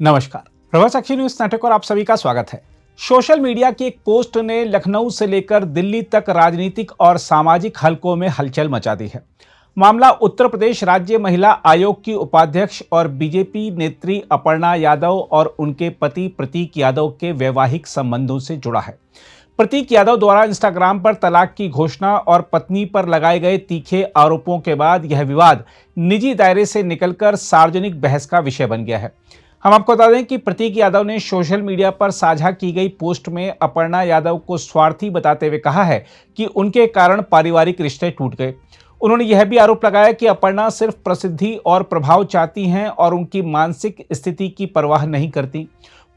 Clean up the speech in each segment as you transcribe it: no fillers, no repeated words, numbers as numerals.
नमस्कार, Prabhasakshi news network और आप सभी का स्वागत है। सोशल मीडिया की एक पोस्ट ने लखनऊ से लेकर दिल्ली तक राजनीतिक और सामाजिक हलकों में हलचल मचा दी है। मामला उत्तर प्रदेश राज्य महिला आयोग की उपाध्यक्ष और बीजेपी नेत्री अपर्णा यादव और उनके पति प्रतीक यादव के वैवाहिक संबंधों से जुड़ा है। प्रतीक यादव द्वारा इंस्टाग्राम पर तलाक की घोषणा और पत्नी पर लगाए गए तीखे आरोपों के बाद यह विवाद निजी दायरे से निकलकर सार्वजनिक बहस का विषय बन गया है। हम आपको बता दें कि प्रतीक यादव ने सोशल मीडिया पर साझा की गई पोस्ट में अपर्णा यादव को स्वार्थी बताते हुए कहा है कि उनके कारण पारिवारिक रिश्ते टूट गए। उन्होंने यह भी आरोप लगाया कि अपर्णा सिर्फ प्रसिद्धि और प्रभाव चाहती हैं और उनकी मानसिक स्थिति की परवाह नहीं करती।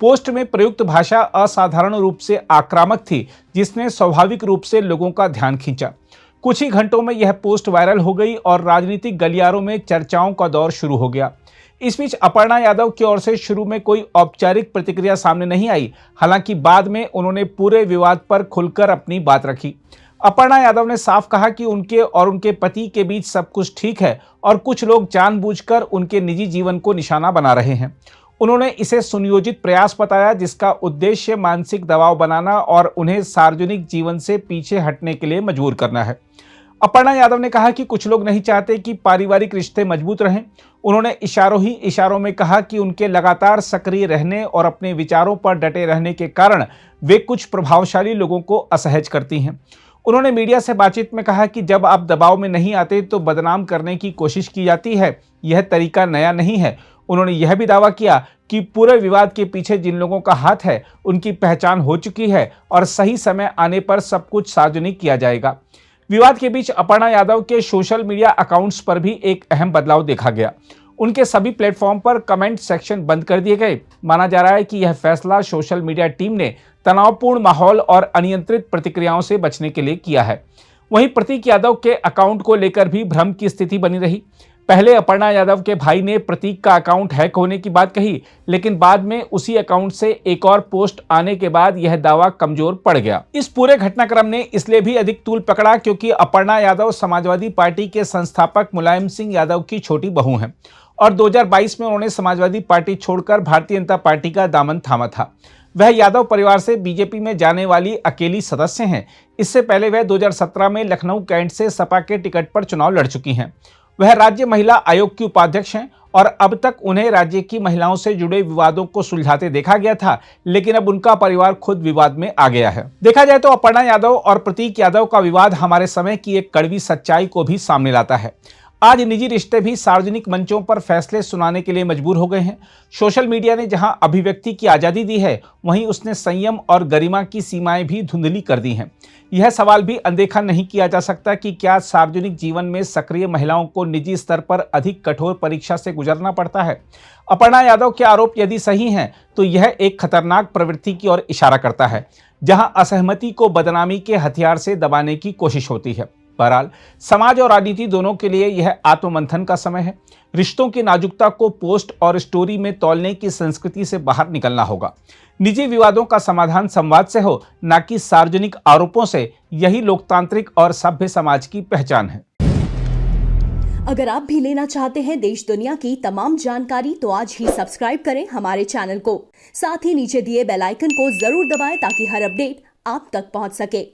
पोस्ट में प्रयुक्त भाषा असाधारण रूप से आक्रामक थी, जिसने स्वाभाविक रूप से लोगों का ध्यान खींचा। कुछ ही घंटों में यह पोस्ट वायरल हो गई और राजनीतिक गलियारों में चर्चाओं का दौर शुरू हो गया। इस बीच अपर्णा यादव की ओर से शुरू में कोई औपचारिक प्रतिक्रिया सामने नहीं आई, हालांकि बाद में उन्होंने पूरे विवाद पर खुलकर अपनी बात रखी। अपर्णा यादव ने साफ कहा कि उनके और उनके पति के बीच सब कुछ ठीक है और कुछ लोग जानबूझकर उनके निजी जीवन को निशाना बना रहे हैं। उन्होंने इसे सुनियोजित प्रयास बताया, जिसका उद्देश्य मानसिक दबाव बनाना और उन्हें सार्वजनिक जीवन से पीछे हटने के लिए मजबूर करना है। अपर्णा यादव ने कहा कि कुछ लोग नहीं चाहते कि पारिवारिक रिश्ते मजबूत रहें। उन्होंने इशारों में कहा कि उनके लगातार सक्रिय रहने और अपने विचारों पर डटे रहने के कारण वे कुछ प्रभावशाली लोगों को असहज करती हैं। उन्होंने मीडिया से बातचीत में कहा कि जब आप दबाव में नहीं आते तो बदनाम करने की कोशिश की जाती है। यह तरीका नया नहीं है। उन्होंने यह भी दावा किया कि पूरे विवाद के पीछे जिन लोगों का हाथ है उनकी पहचान हो चुकी है और सही समय आने पर सब कुछ सार्वजनिक किया जाएगा। विवाद के बीच अपर्णा यादव के सोशल मीडिया अकाउंट्स पर भी एक अहम बदलाव देखा गया। उनके सभी प्लेटफॉर्म पर कमेंट सेक्शन बंद कर दिए गए। माना जा रहा है कि यह फैसला सोशल मीडिया टीम ने तनावपूर्ण माहौल और अनियंत्रित प्रतिक्रियाओं से बचने के लिए किया है। वहीं प्रतीक यादव के अकाउंट को लेकर भी भ्रम की स्थिति बनी रही। पहले अपर्णा यादव के भाई ने प्रतीक का अकाउंट हैक होने की बात कही, लेकिन बाद में उसी अकाउंट से एक और पोस्ट आने के बाद यह दावा कमजोर पड़ गया। इस पूरे घटनाक्रम ने इसलिए भी अधिक तूल पकड़ा क्योंकि अपर्णा यादव समाजवादी पार्टी के संस्थापक मुलायम सिंह यादव की छोटी बहू हैं और 2022 में उन्होंने समाजवादी पार्टी छोड़कर भारतीय जनता पार्टी का दामन थामा था। वह यादव परिवार से बीजेपी में जाने वाली अकेली सदस्य हैं। इससे पहले वह 2017 में लखनऊ कैंट से सपा के टिकट पर चुनाव लड़ चुकी हैं। वह राज्य महिला आयोग की उपाध्यक्ष हैं और अब तक उन्हें राज्य की महिलाओं से जुड़े विवादों को सुलझाते देखा गया था, लेकिन अब उनका परिवार खुद विवाद में आ गया है। देखा जाए तो अपर्णा यादव और प्रतीक यादव का विवाद हमारे समय की एक कड़वी सच्चाई को भी सामने लाता है। आज निजी रिश्ते भी सार्वजनिक मंचों पर फैसले सुनाने के लिए मजबूर हो गए हैं। सोशल मीडिया ने जहां अभिव्यक्ति की आज़ादी दी है, वहीं उसने संयम और गरिमा की सीमाएं भी धुंधली कर दी हैं। यह सवाल भी अनदेखा नहीं किया जा सकता कि क्या सार्वजनिक जीवन में सक्रिय महिलाओं को निजी स्तर पर अधिक कठोर परीक्षा से गुजरना पड़ता है। अपर्णा यादव के आरोप यदि सही हैं, तो यह एक खतरनाक प्रवृत्ति की ओर इशारा करता है, जहां असहमति को बदनामी के हथियार से दबाने की कोशिश होती है। बहरहाल समाज और राजनीति दोनों के लिए यह आत्ममंथन का समय है। रिश्तों की नाजुकता को पोस्ट और स्टोरी में तौलने की संस्कृति से बाहर निकलना होगा। निजी विवादों का समाधान संवाद से हो, न कि सार्वजनिक आरोपों से। यही लोकतांत्रिक और सभ्य समाज की पहचान है। अगर आप भी लेना चाहते हैं देश दुनिया की तमाम जानकारी, तो आज ही सब्सक्राइब करें हमारे चैनल को। साथ ही नीचे दिए बेल आइकन को जरूर दबाएं ताकि हर अपडेट आप तक पहुंच सके।